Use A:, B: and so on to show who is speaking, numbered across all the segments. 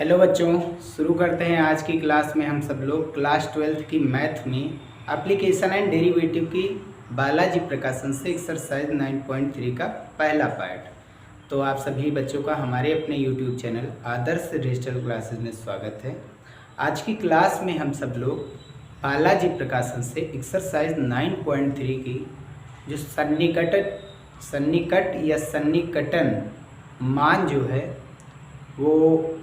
A: Hello बच्चों, शुरू करते हैं आज की क्लास में। हम सब लोग क्लास 12th की मैथ में एप्लीकेशन एंड डेरिवेटिव की बालाजी प्रकाशन से एक्सरसाइज 9.3 का पहला पार्ट। तो आप सभी बच्चों का हमारे अपने यूट्यूब चैनल आदर्श डिजिटल क्लासेस में स्वागत है। आज की क्लास में हम सब लोग बालाजी प्रकाशन से एक्सरसाइज 9.3 की जो सन्निकट या सन्निकटन मान जो है वो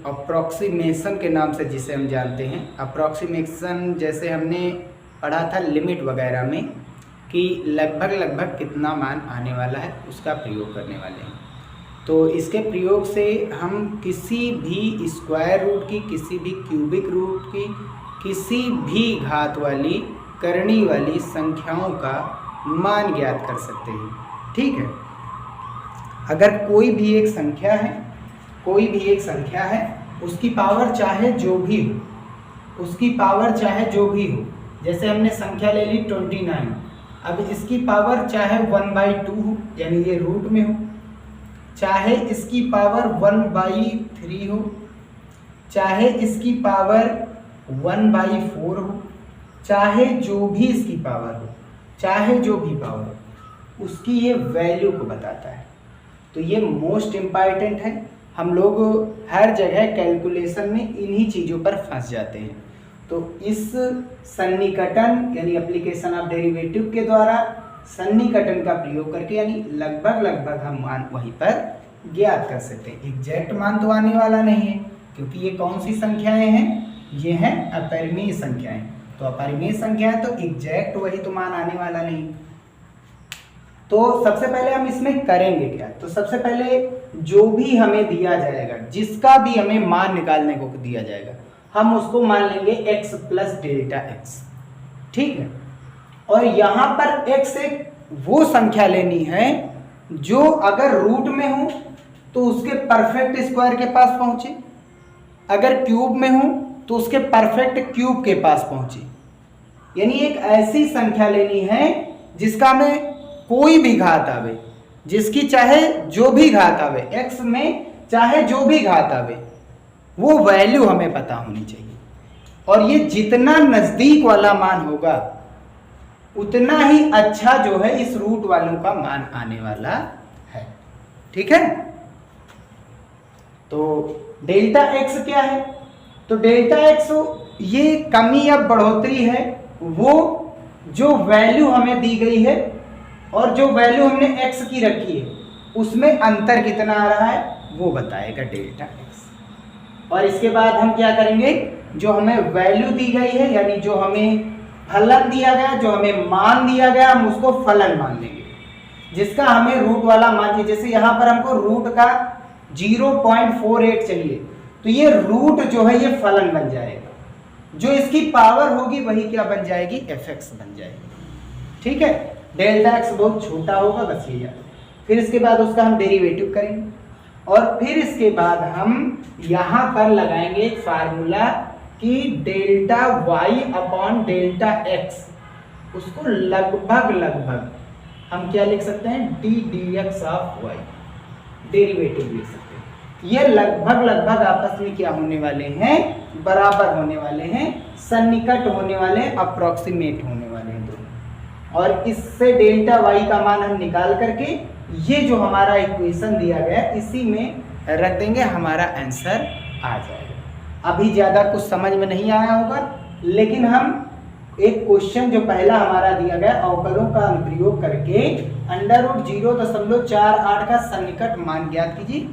A: अप्रॉक्सीमेशन के नाम से जिसे हम जानते हैं। अप्रॉक्सीमेशन जैसे हमने पढ़ा था लिमिट वगैरह में कि लगभग कितना मान आने वाला है उसका प्रयोग करने वाले हैं। तो इसके प्रयोग से हम किसी भी स्क्वायर रूट की, किसी भी क्यूबिक रूट की, किसी भी घात वाली करनी वाली संख्याओं का मान ज्ञात कर सकते हैं। ठीक है, अगर कोई भी एक संख्या है उसकी पावर चाहे जो भी हो, जैसे हमने संख्या ले ली 29। अब इसकी पावर चाहे 1/2 हो, यानी ये रूट में हो, चाहे इसकी पावर 1/3 हो, चाहे इसकी पावर 1/4 हो, चाहे जो भी इसकी पावर हो, उसकी ये वैल्यू को बताता है। तो ये मोस्ट इम्पॉर्टेंट है। हम लोग हर जगह कैलकुलेशन में इन्हीं चीज़ों पर फंस जाते हैं। तो इस सन्निकटन यानी एप्लीकेशन ऑफ डेरिवेटिव के द्वारा सन्निकटन का प्रयोग करके यानी लगभग हम मान वहीं पर ज्ञात कर सकते हैं। एग्जैक्ट मान तो आने वाला नहीं है, क्योंकि ये कौन सी संख्याएं हैं, ये हैं अपरिमेय संख्याएं। तो अपरिमेय संख्या है तो एग्जैक्ट वही तो मान आने वाला नहीं। तो सबसे पहले हम इसमें करेंगे क्या, तो सबसे पहले जो भी हमें दिया जाएगा, जिसका भी हमें मान निकालने को दिया जाएगा, हम उसको मान लेंगे x प्लस डेल्टा x। ठीक है, और यहां पर x एक वो संख्या लेनी है जो अगर रूट में हो तो उसके परफेक्ट स्क्वायर के पास पहुंचे, अगर क्यूब में हो तो उसके परफेक्ट क्यूब के पास पहुंचे। यानी एक ऐसी संख्या लेनी है जिसका हमें कोई भी घात आवे, जिसकी चाहे जो भी घात आवे, x में चाहे जो भी घात आवे, वो वैल्यू हमें पता होनी चाहिए। और ये जितना नजदीक वाला मान होगा उतना ही अच्छा जो है इस रूट वालों का मान आने वाला है। ठीक है, तो डेल्टा x क्या है, तो डेल्टा x ये कमी या बढ़ोतरी है, वो जो वैल्यू हमें दी गई है और जो वैल्यू हमने x की रखी है उसमें अंतर कितना आ रहा है वो बताएगा डेल्टा x। और इसके बाद हम क्या करेंगे, जो हमें वैल्यू दी गई है यानी जो हमें फलन दिया गया, जो हमें मान दिया गया, हम उसको फलन मान लेंगे जिसका हमें रूट वाला मान चाहिए। जैसे यहाँ पर हमको रूट का 0.48 चाहिए, तो ये रूट जो है ये फलन बन जाएगा, जो इसकी पावर होगी वही क्या बन जाएगी, fx बन जाएगी। ठीक है, डेल्टा x बहुत छोटा होगा, बस ये याद। फिर इसके बाद उसका हम डेरिवेटिव करेंगे और फिर इसके बाद हम यहां पर लगाएंगे एक फार्मूला कि delta y upon delta x, उसको लगभग हम क्या लिख सकते हैं, d dx of y, derivative लिख सकते हैं। ये लगभग आपस में क्या होने वाले हैं, बराबर होने वाले हैं, सन्निकट होने वाले हैं, अप्रोक्सीमेट होने वाले हैं दोनों। और इससे डेल्टा y का मान हम निकाल करके ये जो हमारा इक्वेशन दिया गया इसी में रख देंगे, हमारा आंसर आ जाएगा। अभी ज़्यादा कुछ समझ में नहीं आया होगा, लेकिन हम एक क्वेश्चन जो पहला हमारा दिया गया अवकलों का अनुप्रयोग करके √0.48 का सन्निकट मान ज्ञात कीजिए,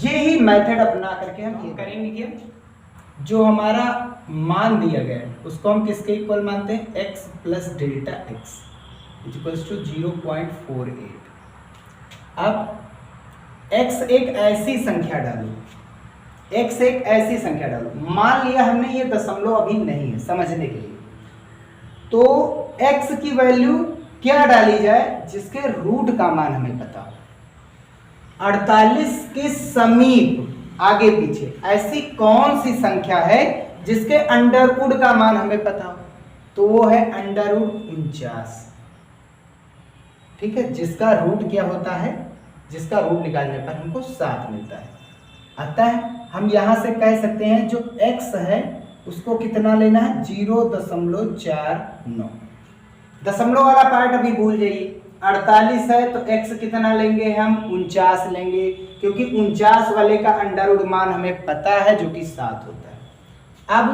A: यही मेथड अपना करके हम ये करेंगे। क्या, जो हमारा मान दिया गया है उसको हम किसके इक्वल मानते हैं, x plus delta x equals to 0.48। अब x एक ऐसी संख्या डालो, मान लिया हमने ये दशमलव अभी नहीं है समझने के लिए, तो x की वैल्यू क्या डाली जाए जिसके रूट का मान हमें पता हो। 48 के समीप आगे पीछे ऐसी कौन सी संख्या है जिसके अंडरवुड का मान हमें पता हो, तो वो है √49। ठीक है, जिसका रूट क्या होता है, जिसका रूट निकालने पर हमको 7 मिलता है। अतः हम यहाँ से कह सकते हैं जो x है उसको कितना लेना है, 0.49। दशमलव वाला पार्ट अभी भूल जाइए। 48 है तो x कितना लेंगे हम, 49 लेंगे, क्योंकि 49 वाले का अंडर रूट मान हमें पता है जो कि 7 होता है। अब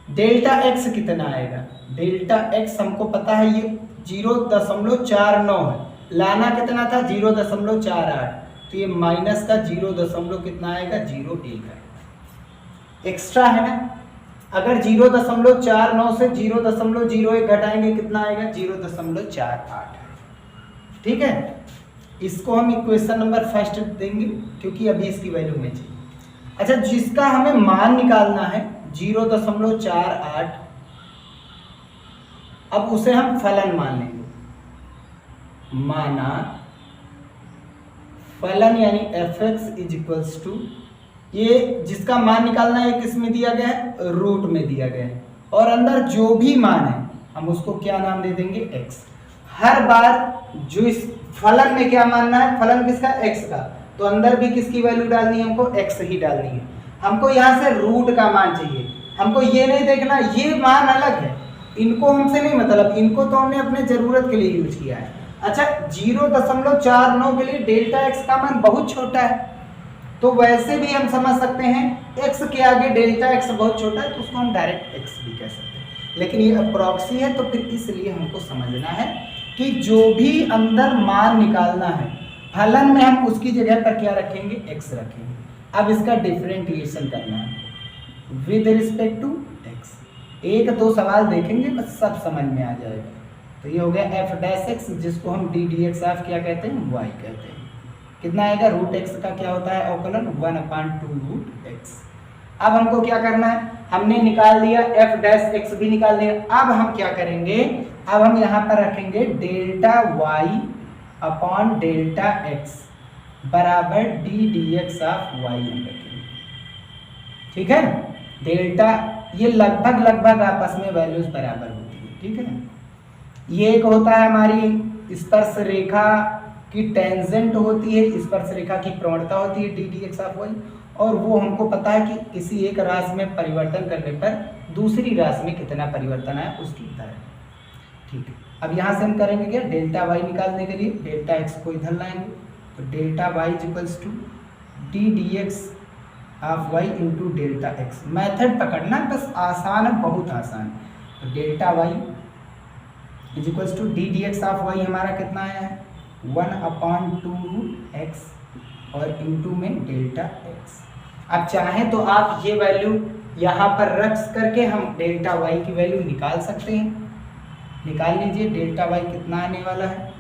A: डेल्टा x कितना आएगा, डेल्टा x हमको पता है ये 0.49 है, लाना कितना था 0.48, तो ये माइनस का 0. कितना आएगा, 0.1 एक्स्ट्रा है ना। अगर 0.49 से 0.01 घटाएंगे कितना आएगा, 0.48। ठीक है, इसको हम इक्वेशन नंबर फर्स्ट देंगे क्योंकि अभी इसकी वैल्यू हमें चाहिए। अच्छा, जिसका हमें मान निकालना है 0.48, अब उसे हम फलन मान लेंगे। माना फलन यानी fx इज इक्वल्स टू, ये जिसका मान निकालना है किस में दिया गया है, रूट में दिया गया है, और अंदर जो भी मान है हम उसको क्या नाम दे देंगे, x। हर बार जो इस फलन में क्या मानना है, फलन किसका, x का, तो अंदर भी किसकी वैल्यू डालनी है, हमको x ही डालनी है। हमको यहाँ से रूट का मान चाहिए, हमको ये नहीं देखना ये मान अलग है, इनको हमसे नहीं मतलब, इनको तो हमने अपने जरूरत के लिए यूज किया है। अच्छा, 0.49 के लिए डेल्टा x का मान बहुत छोटा है, तो वैसे भी हम समझ सकते हैं x के आगे डेल्टा x बहुत छोटा है तो उसको हम डायरेक्ट x भी कह सकते हैं, लेकिन ये अप्रॉक्सी है तो फिर इसलिए हमको समझना है कि जो भी अंदर मान निकालना है फलन में हम उसकी जगह पर क्या रखेंगे, x रखेंगे। अब इसका डिफरेंटिएशन करना है विद रिस्पेक्ट टू x। एक दो सवाल देखेंगे बस सब समझ में आ जाएगा। तो ये हो गया f डैश x, जिसको हम d dx ऑफ क्या कहते हैं, y कहते हैं। कितना आएगा, रूट x का क्या होता है अवकलन, 1/2 रूट x। अब हमको क्या करना है, हमने निकाल दिया f डैश x भी निकाल दिया। अब हम क्या करेंगे, अब हम यहाँ पर रखेंगे delta y upon delta x बराबर d dx ऑफ y हम रखेंगे। ठीक है, डेल्टा ये लगभग आपस में वैल्यूज बराबर होती है। ठीक है, ये एक होता है हमारी स्पर्श रेखा की टेंजेंट होती है, स्पर्श रेखा की प्रवणता होती है डी dx ऑफ y, और वो हमको पता है कि किसी एक राशि में परिवर्तन करने पर दूसरी राशि में कितना परिवर्तन आया उसकी दर। ठीक है, अब यहाँ से हम करेंगे क्या, डेल्टा y निकालने के लिए डेल्टा x को इधर लाएंगे, तो delta y equals to D dx of y into delta x। Method पकड़ना बस, आसान है, बहुत आसान। तो delta y is equals to D dx of y हमारा कितना आया है, 1/2 रूट x और इंटू में डेल्टा x। अब चाहें तो आप ये वैल्यू यहाँ पर रख करके हम डेल्टा y की वैल्यू निकाल सकते हैं। निकाल लीजिए, डेल्टा y कितना आने वाला है,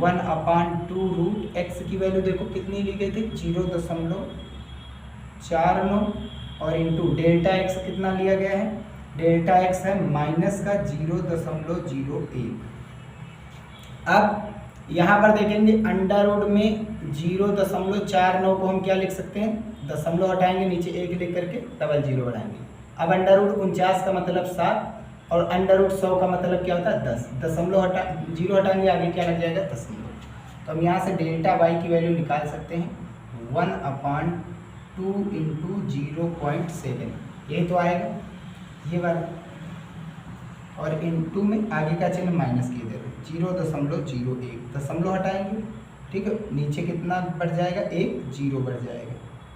A: 1/2 रूट x की वैल्यू देखो कितनी ली गई थी, 0.49, और इंटू डेल्टा x कितना लिया गया है, डेल्टा x है माइनस का 0.01। अब यहाँ पर देखेंगे अंडर रूट में 0.49 को हम क्या लिख सकते हैं, दशमलव हटाएंगे, नीचे 1 लिख करके डबल 0 बढ़ाएंगे। अब अंडर रूट 49 का मतलब 7 और अंडर रूट 100 का मतलब क्या होता है 10। दशमलव हटा 0 हटाएंगे, आगे क्या लग जाएगा, दशमलव। तो हम यहाँ से डेल्टा y की वैल्यू निकाल सकते हैं 1/2 इंटू 0.7, यही तो आएगा ये वाला, और इंटू में आगे का चिन्ह माइनस किए दे रहे 0.01, दशमलव हटाएंगे। ठीक है, नीचे कितना बढ़ जाएगा, 1 0 बढ़ जाएगा।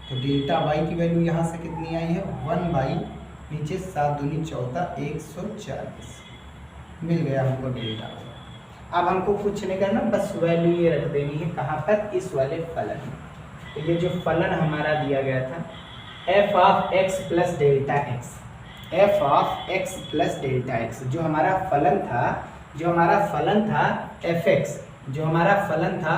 A: तो डेल्टा y की वैल्यू यहाँ से कितनी आई है, 1 नीचे 7 दूनी 14, 140 मिल गया हमको डेल्टा y। अब हमको कुछ नहीं करना, बस वैल्यू ये रख देनी है कहाँ पर, इस वाले फलन। तो ये जो फलन हमारा दिया गया था f of x plus delta x, f of x plus delta x, जो हमारा फलन था fx, जो हमारा फलन था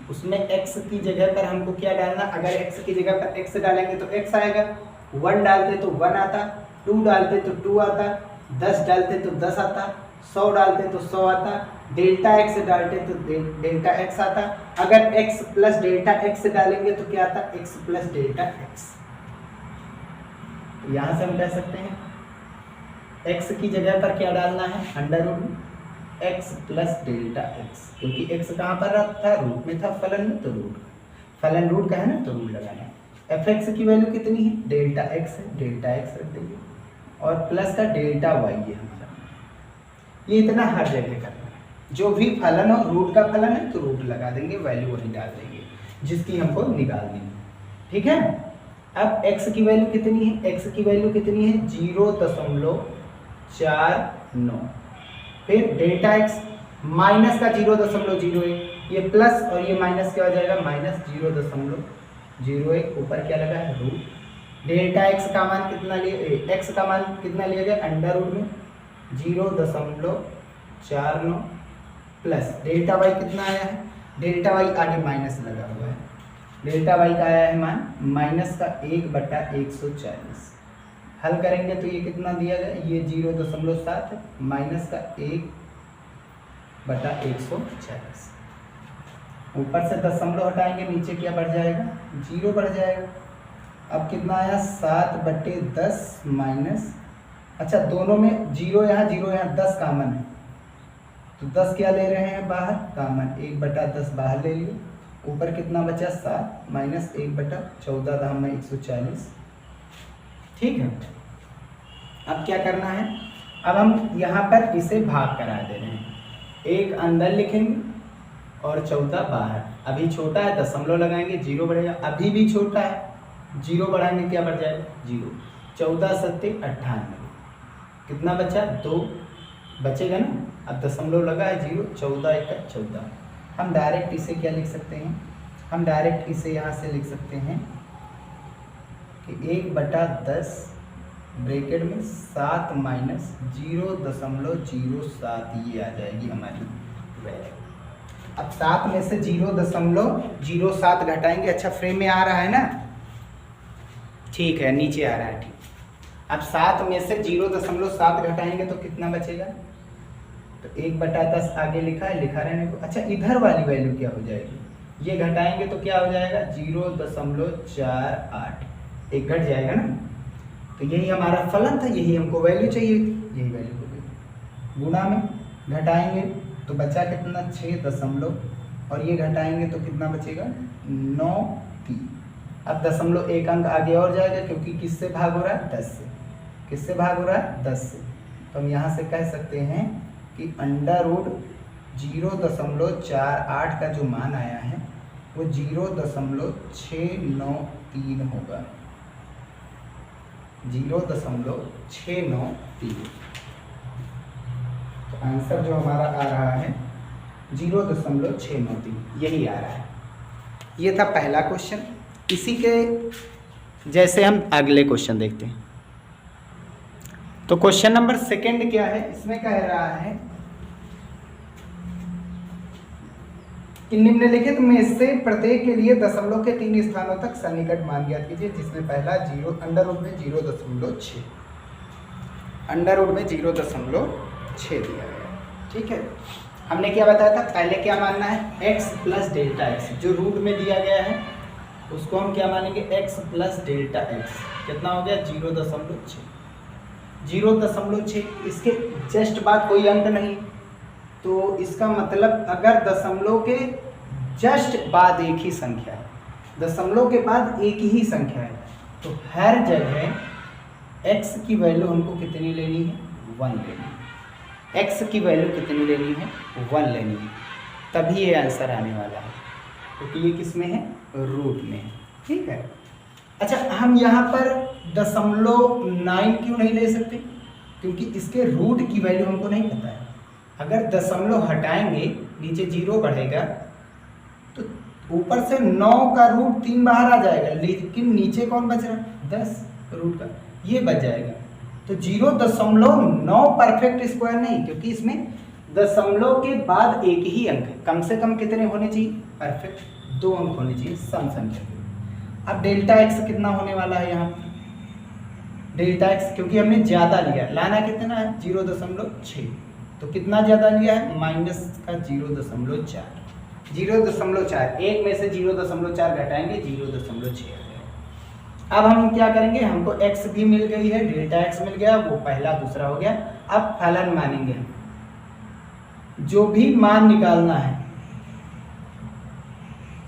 A: उसमें x की जगह पर हमको क्या डालना, अगर x की जगह पर x डालेंगे तो x आएगा, 1 डालते तो 1 आता, 2 डालते तो 2 आता, 10 डालते तो 10 आता, 100 डालते तो 100 आता, डेल्टा x डालते तो डेल्टा x आता। अगर x प्लस डेल्टा x डालेंगे तो क्या आता, x प्लस डेल्टा x। यहाँ से हम कह सकते हैं x की जगह पर क्या डालना है, under root x plus delta x, क्योंकि x कहाँ पर था, रूट में था, फलन में, तो रूट, फलन रूट का है ना तो रूट लगाना है। एफ एक्स की वैल्यू कितनी है, डेल्टा एक्स है, डेल्टा एक्स रख देंगे और प्लस का डेल्टा वाई है हमारा। ये इतना हर जगह करना है, जो भी फलन हो, रूट का फलन है तो रूट लगा देंगे, वैल्यू वही डाल देंगे जिसकी हमको निकालनी है, ठीक है। अब x की वैल्यू कितनी है, x की वैल्यू कितनी है 0.49, फिर डेल्टा x माइनस का 0.01, ये प्लस और ये माइनस क्या हो जाएगा, माइनस 0.01, ऊपर क्या लगा है रूट। डेल्टा x का मान कितना लिए, x का मान कितना लिया गया अंडर रूट में 0.49 प्लस डेल्टा y कितना आया है, डेल्टा y आगे माइनस लगा हुआ है, डेल्टा y का आया है मान माइनस का 1/140। हल करेंगे तो ये कितना दिया गया, ये 0.7 है, माइनस का 1/140। ऊपर से दशमलव हटाएंगे, नीचे क्या बढ़ जाएगा, 0 बढ़ जाएगा। अब कितना आया 7/10 माइनस, अच्छा दोनों में 0 यहाँ 10 कामन है तो 10 क्या ले रहे हैं बाहर, कामन 1/10 बाहर ले लिए, ऊपर कितना बचा 7 माइनस 1/14 था हमें 140, ठीक है। अब क्या करना है, अब हम यहाँ पर इसे भाग करा दे रहे हैं, एक अंदर लिखेंगे और 14 बाहर। अभी छोटा है दशमलव लगाएंगे 0 बढ़ेगा, अभी भी छोटा है 0 बढ़ाएंगे क्या बढ़ जाएगा 0, 14 7 98, कितना बचा 2 बचेगा ना। अब दशमलव लगा है 0, 14 1 14, हम डायरेक्ट इसे क्या लिख सकते हैं, हम डायरेक्ट इसे यहाँ से लिख सकते हैं कि 1/10 ब्रैकेट में 7 माइनस 0.07, ये आ जाएगी हमारी वैल्यू। अब 7 में से 0.07 घटाएंगे, अच्छा फ्रेम में आ रहा है ना, ठीक है नीचे आ रहा है, ठीक। अब 7 में से 0.7 घटाएंगे तो कितना बचेगा, तो 1/10 आगे लिखा है, लिखा रहने को। अच्छा इधर वाली वैल्यू क्या हो जाएगी, ये घटाएंगे तो क्या हो जाएगा 0.48, एक घट जाएगा ना, तो यही हमारा फलन था, यही हमको वैल्यू चाहिए थी, यही वैल्यू हो गई। गुणा में घटाएंगे तो बचा कितना 6 और ये घटाएंगे तो कितना बचेगा 9 अब दशमलव एक अंक आगे और जाएगा क्योंकि किससे भाग हो रहा है 10 से, किससे भाग हो रहा है 10 से, तो हम यहाँ से कह सकते हैं कि अंडर रूट 0.48 का जो मान आया है वो 0.693 होगा, 0.693। तो आंसर जो हमारा आ रहा है 0.693, यही आ रहा है। ये था पहला क्वेश्चन। इसी के जैसे हम अगले क्वेश्चन देखते हैं। तो क्वेश्चन नंबर सेकंड क्या है, इसमें कह रहा है कि निम्नलिखित में से प्रत्येक के लिए दशमलव के 3 स्थानों तक सन्निकट मान ज्ञात कीजिए, जिसमें पहला अंडर रूट में 0.6, अंडर रूट में 0.6 दिया गया, ठीक है। हमने क्या बताया था, पहले क्या मानना है x प्लस डेल्टा एक्स, जो रूट में दिया गया है उसको हम क्या मानेंगे x प्लस डेल्टा एक्स, कितना हो गया 0.6, 0.6। इसके जस्ट बाद कोई अंक नहीं, तो इसका मतलब अगर दशमलव के जस्ट बाद एक ही संख्या है, दशमलव के बाद एक ही संख्या है, तो हर जगह x की वैल्यू हमको कितनी लेनी है 1 लेनी है, x की वैल्यू कितनी लेनी है 1 लेनी है, तभी ये आंसर आने वाला है, क्योंकि ये किस में है रूट में है, ठीक है। अच्छा हम यहाँ पर 0.9 क्यों नहीं ले सकते, क्योंकि इसके रूट की वैल्यू हमको नहीं पता है। अगर दशमलव हटाएंगे नीचे 0 बढ़ेगा तो ऊपर से 9 का रूट 3 बाहर आ जाएगा, लेकिन नीचे कौन बच रहा है 10 रूट का, ये बच जाएगा। तो 0.9 परफेक्ट स्क्वायर नहीं, क्योंकि इसमें दशमलव के बाद एक ही अंक है, कम से कम कितने होने चाहिए परफेक्ट 2 अंक होने चाहिए सम संख्या के। अब डेल्टा एक्स कितना होने वाला है यहाँ पर, डेल्टा एक्स क्योंकि हमने ज़्यादा लिया, लाना कितना है 0.6, तो कितना ज़्यादा लिया है माइनस का 0.4, 0.4, एक में से 0.4 घटाएंगे 0.6 आ गया। अब हम क्या करेंगे, हमको x भी मिल गई है, डेल्टा x मिल गया, वो पहला दूसरा हो गया। अब फलन मानेंगे हम, जो भी मान निकालना है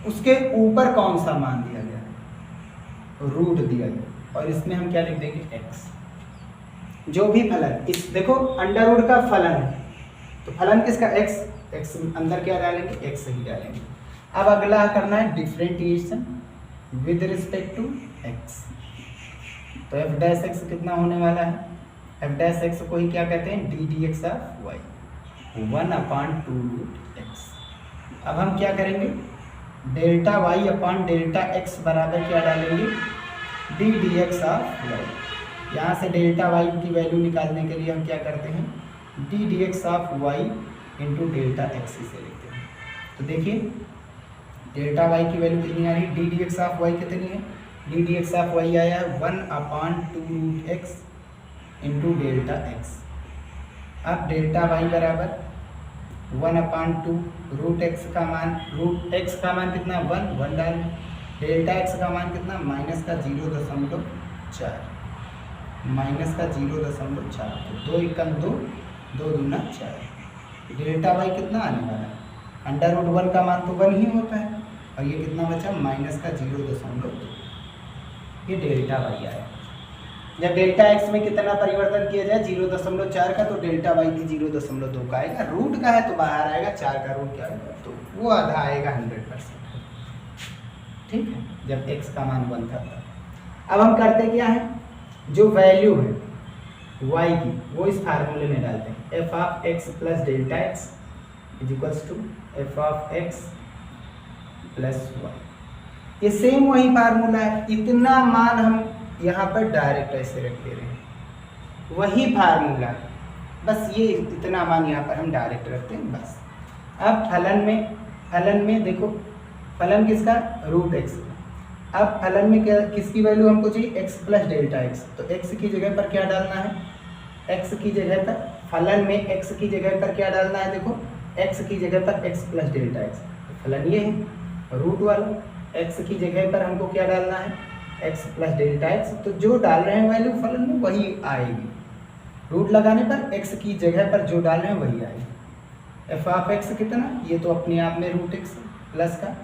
A: उसके ऊपर कौन सा मान दिया गया, रूट दिया गया और इसमें हम क्या लिख देंगे x। जो भी फलन, इस देखो अंडर रूट का फलन है तो फलन किसका x, x अंदर क्या डालेंगे x ही डालेंगे। अब अगला करना है differentiation with respect to x। तो f डैश x कितना होने वाला है, f डैश x को ही क्या कहते हैं D D X of Y 1/2 root x। अब हम क्या करेंगे delta Y upon delta X बराबर क्या डालेंगे D D X of Y. यहाँ से डेल्टा वाई की वैल्यू निकालने के लिए हम क्या करते हैं D D X of Y into delta X से लिखते हैं। तो देखिए डेल्टा वाई की वैल्यू कितनी आ रही है, D D X of Y कितनी है, D D X of Y आया है 1/2 root X into delta X. अब डेल्टा वाई बराबर 1/2 रूट एक्स का मान, रूट एक्स का मान कितना 1 डाल, डेल्टा एक्स का मान कितना माइनस का 0.4, माइनस का 0.4, तो 2 एकम 2, 2 दूना 4। डेल्टा वाई कितना आने वाला है, अंडर रूट 1 का मान तो 1 ही होता है और ये कितना बचा माइनस का 0.2, ये डेल्टा वाई आया। जब डेल्टा एक्स में कितना परिवर्तन किया जाए 0.4 का तो डेल्टा वाई भी 0.2 का आएगा, रूट का है तो बाहर आएगा, 4 का रूट क्या आएगा तो वो आधा आएगा 100%। ठीक है, जब x का मान 1 था तब। अब हम करते क्या है जो वैल्यू है y की वो इस फार्मूले में डालते हैं f of x plus delta X is equals to f of x plus Y. ये सेम वही फार्मूला है, इतना मान हम यहाँ पर डायरेक्ट ऐसे रख दे रहे हैं, वही फार्मूला, बस ये इतना मान यहाँ पर हम डायरेक्ट रखते हैं बस। अब फलन में देखो फलन किसका रूट एक्स, अब फलन में क्या किसकी वैल्यू हमको चाहिए x प्लस डेल्टा एक्स, तो x की जगह पर क्या डालना है, x की जगह पर फलन में x की जगह पर क्या डालना है, देखो x की जगह पर x प्लस डेल्टा एक्स, तो फलन ये है रूट वाला, x की जगह पर हमको क्या डालना है x प्लस डेल्टा एक्स, तो जो डाल रहे हैं वैल्यू फलन में वही आएगी, रूट लगाने पर x की जगह पर जो डाल रहे हैं वही आएगी। f ऑफ x कितना, ये तो अपने आप में रूट x प्लस का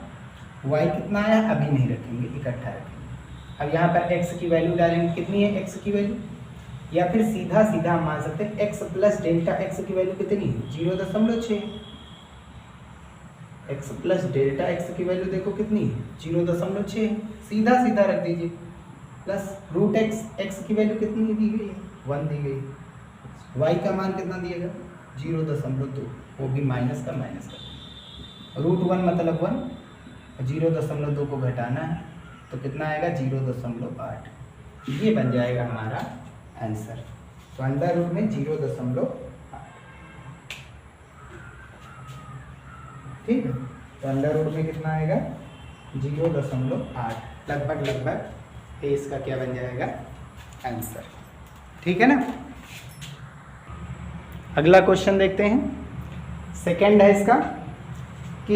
A: y कितना आया अभी नहीं रखेंगे, इकट्ठा रखेंगे। अब यहाँ पर x की वैल्यू डालेंगे, कितनी है x की वैल्यू, या फिर सीधा सीधा हम मान सकते हैं x प्लस डेल्टा x की वैल्यू कितनी है 0.6, x प्लस डेल्टा x की वैल्यू देखो कितनी है 0.6, सीधा सीधा रख दीजिए, प्लस रूट x की वैल्यू कितनी दी गई है 1 दी गई, y का मान कितना दिएगा 0.2, वो भी माइनस का, रूट 1 मतलब 1, 0.2 को घटाना है तो कितना आएगा 0.8, ये बन जाएगा हमारा आंसर। तो अंडर रूट में 0.8, ठीक है, तो अंडर रूट में कितना आएगा 0.8, लगभग ये इसका क्या बन जाएगा आंसर। ठीक है ना। अगला क्वेश्चन देखते हैं, सेकंड है इसका कि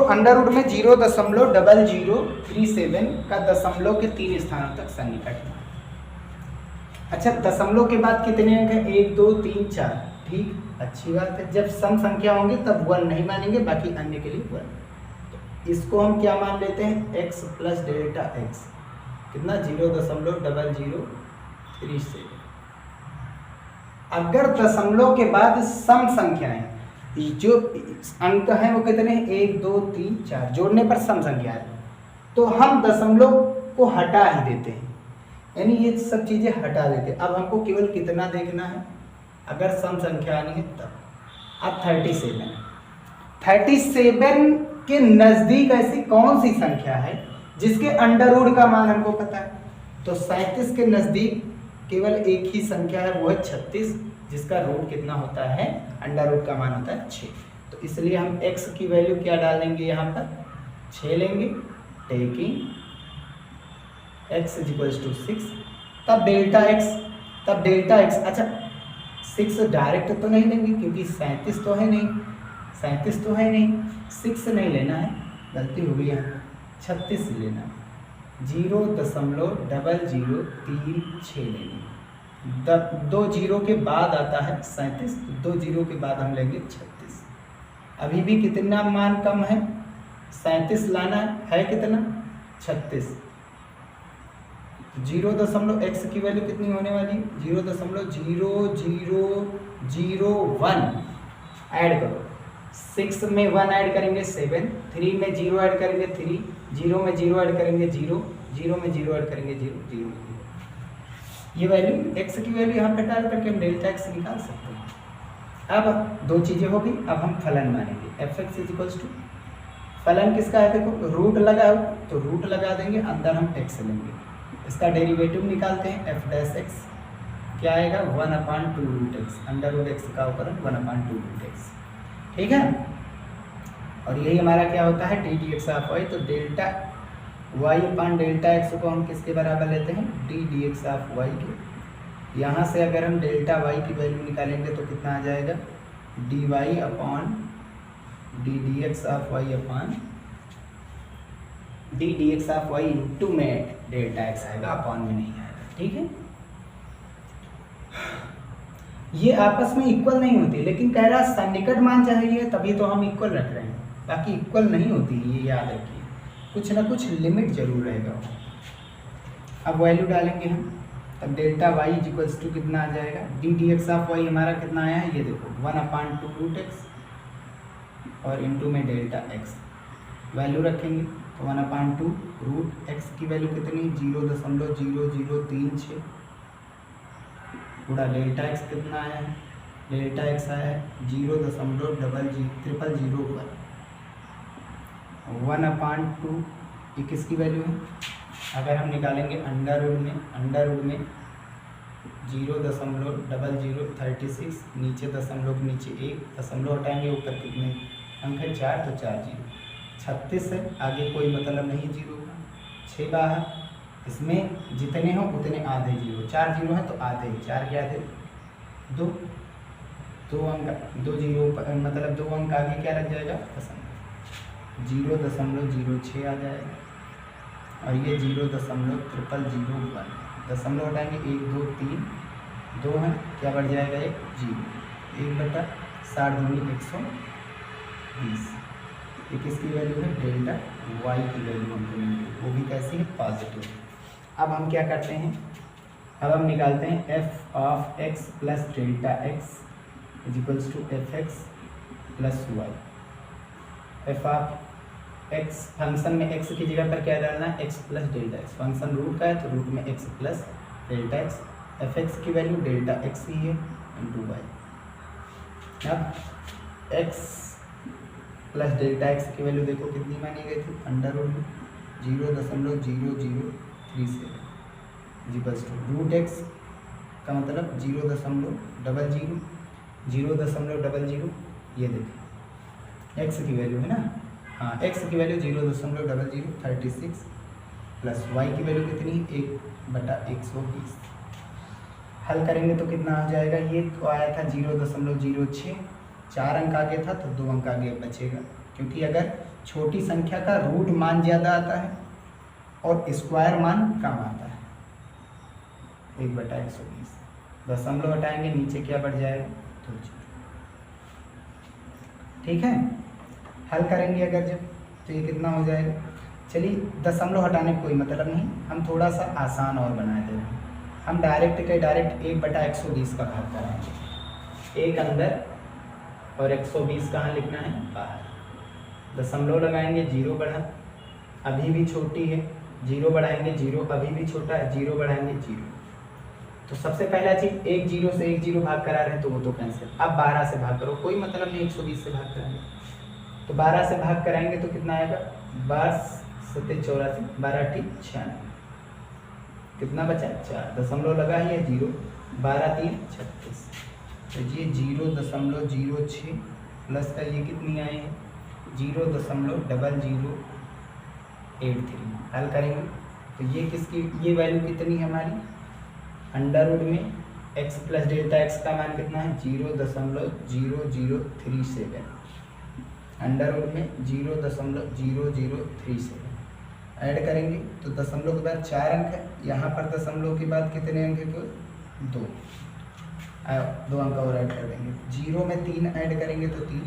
A: अंडर रूट में 0.0037 का दशमलव के 3 स्थानों तक सन्निकट। अच्छा, दशमलव के बाद कितने अंक हैं 1 2 3 4, ठीक, अच्छी बात है। जब सम संख्या होंगे तब 1 नहीं मानेंगे, बाकी अन्य के लिए 1। तो इसको हम क्या मान लेते हैं x प्लस डेल्टा एक्स, कितना 0.0037। अगर दशमलव के बाद सम संख्याएं जो अंक हैं वो कितने हैं 1 2 3 4, जोड़ने पर सम संख्या है, तो हम दशमलव को हटा ही देते हैं, यानी ये सब चीज़ें हटा देते हैं। अब हमको केवल कितना देखना है अगर सम संख्या आनी है तब। अब 37 के नज़दीक ऐसी कौन सी संख्या है जिसके अंडर रूट का मान हमको पता है, तो 37 के नज़दीक केवल एक ही संख्या है, वो है 36, जिसका रूट कितना होता है अंडर रूट का मान होता है 6। तो इसलिए हम x की वैल्यू क्या डालेंगे यहाँ पर 6 लेंगे, टेकिंग x इक्वल्स टू 6, तब डेल्टा x, अच्छा 6 डायरेक्ट तो नहीं लेंगे क्योंकि 37 तो है नहीं, 6 नहीं लेना है, गलती हो गई यहाँ, 36 लेना है, 0.0036 लेंगे। 2 जीरो के बाद आता है 37, 2 जीरो के बाद हम लेंगे 36। अभी भी कितना मान कम है 37 लाना है कितना 36, 0.x की वैल्यू कितनी होने वाली, 0.0001 ऐड करो। 6 में 1 ऐड करेंगे 7, 3 में 0 ऐड करेंगे 3, 0 में 0 ऐड करेंगे 0, 0 में 0 ऐड करेंगे 0, 0 में 0। ये वैल्यू x की वैल्यू यहाँ पे डाल करके हम डेल्टा x निकाल सकते हैं। अब दो चीज़ें हो गई, अब हम फलन मानेंगे। fx इक्वल्स टू फलन किसका है, देखो रूट लगाओ तो रूट लगा देंगे, अंदर हम x लेंगे, इसका डेरिवेटिव निकालते हैं। f डैश x क्या आएगा, 1/2 root x, under root x का ऊपर 1/2 रूट x, ठीक है। और यही हमारा क्या होता है D D X of Y. तो delta Y upon delta X को हम किसके बराबर लेते हैं, D D X of Y के। यहाँ से अगर हम डेल्टा वाई की वैल्यू निकालेंगे तो कितना आ जाएगा, D Y upon D D X of Y upon D D X of Y into में डेल्टा एक्स आएगा, अपॉन में नहीं आएगा, ठीक है। ये आपस में इक्वल नहीं होती, लेकिन कह रहा सन्निकट मान चाहिए तभी तो हम इक्वल रख रहे हैं, बाकी इक्वल नहीं होती, ये याद रखिए, कुछ ना कुछ लिमिट जरूर रहेगा। अब वैल्यू डालेंगे हम, तब डेल्टा वाई इक्वल्स टू कितना आ जाएगा, D D X of Y हमारा कितना आया है, ये देखो 1/2 रूट एक्स और इंटू में डेल्टा एक्स। वैल्यू रखेंगे तो 1/2 रूट एक्स की वैल्यू कितनी, 0.0036 पूरा डेल्टा एक्स कितना आया है, डेल्टा एक्स आया है 0.0001 ये किसकी वैल्यू है। अगर हम निकालेंगे अंडर रूट में 0.0036, नीचे दशमलव के नीचे 1 दशमलव हटाएंगे, ऊपर कितने अंक है 4, तो 4 0 36 है, आगे कोई मतलब नहीं जीरो का, 6 बाहर, इसमें जितने हो उतने आधे जीरो, 4 जीरो है तो आधे, 4 के आधे 2 अंक, 2 जीरो मतलब 2 अंक आगे क्या लग जाएगा, दशमलव, 0.06 आ जाएगा। और ये 0.0001 दशमलव हटाएंगे 1 2 3 2 है, क्या बढ़ जाएगा, 1 0, 1/60 ये किसकी वैल्यू है, डेल्टा वाई की वैल्यू हमको मिली, वो भी कैसी है, पॉजिटिव। अब हम क्या करते हैं, अब हम निकालते हैं f of x plus delta X is equals to F X plus Y. F of x function में x की जगह पर क्या डालना है, x plus delta X, function root का है तो रूट में x plus delta X, F X की वैल्यू डेल्टा एक्स ही है इंटू वाई। अब x प्लस डेल्टा एक्स की वैल्यू देखो कितनी मानी गई थी, अंडर रूट में 0.0037 इक्वल्स टू रूट एक्स का मतलब 0.00 ये देखिए x की वैल्यू है ना, हाँ x की वैल्यू 0.0036 प्लस y की वैल्यू कितनी, 1/120। हल करेंगे तो कितना आ जाएगा, ये तो आया था 0.06, 4 अंक आगे था तो 2 अंक आगे बचेगा, क्योंकि अगर छोटी संख्या का रूट मान ज़्यादा आता है और स्क्वायर मान कम आता है, 1/120, दशमलव हटाएंगे नीचे क्या बढ़ जाएगा, 2 0, ठीक है। हल करेंगे अगर जब तो ये कितना हो जाएगा, चलिए दशमलव हटाने का कोई मतलब नहीं, हम थोड़ा सा आसान और बना दे रहे हैं, हम डायरेक्ट 1/120 का भाग कराएंगे, एक अंदर और 120 कहाँ लिखना है, बाहर। दशमलव लगाएंगे, 0 बढ़ा, अभी भी छोटी है, 0 बढ़ाएंगे 0 अभी भी छोटा है, 0 बढ़ाएंगे 0। तो सबसे पहला चीज़ 1 0 से 1 0 भाग करा रहे हैं तो वो तो कैंसिल। अब 12 से भाग करो, कोई मतलब नहीं 120 से भाग कराएंगे, तो 12 से भाग कराएंगे तो कितना आएगा, 12 7 84, 12 8 96, कितना बचा 4, दशमलव लगा ही है 0, 12 3 36, तो ये 0.06 प्लस का ये कितनी आए हैं 0.0083। हल करेंगे तो ये किसकी, ये वैल्यू कितनी है हमारी, अंडर रूट में x प्लस डेल्टा एक्स का मान कितना है 0.0037, अंडर रूट में 0.0037 ऐड करेंगे तो दशमलव के बाद 4 अंक है, यहाँ पर दशमलव के बाद कितने अंक है, 2 अंक और ऐड कर देंगे, 0 में 3 ऐड करेंगे तो 3,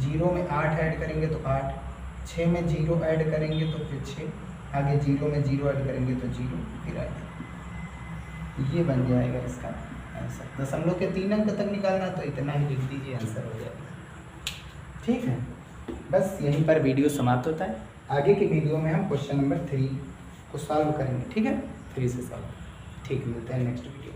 A: 0 में 8 ऐड करेंगे तो 8, 6 में 0 ऐड करेंगे तो फिर 6, आगे 0 में 0 ऐड करेंगे तो 0 फिर आएगा, ये बन जाएगा इसका आंसर। दशमलव के 3 अंक तक निकालना तो इतना ही लिख दीजिए, आंसर हो जाएगा। ठीक है, बस यहीं पर वीडियो समाप्त होता है। आगे की वीडियो में हम क्वेश्चन नंबर 3 को सॉल्व करेंगे। ठीक है, 3 से सॉल्व। ठीक, मिलते हैं नेक्स्ट वीडियो।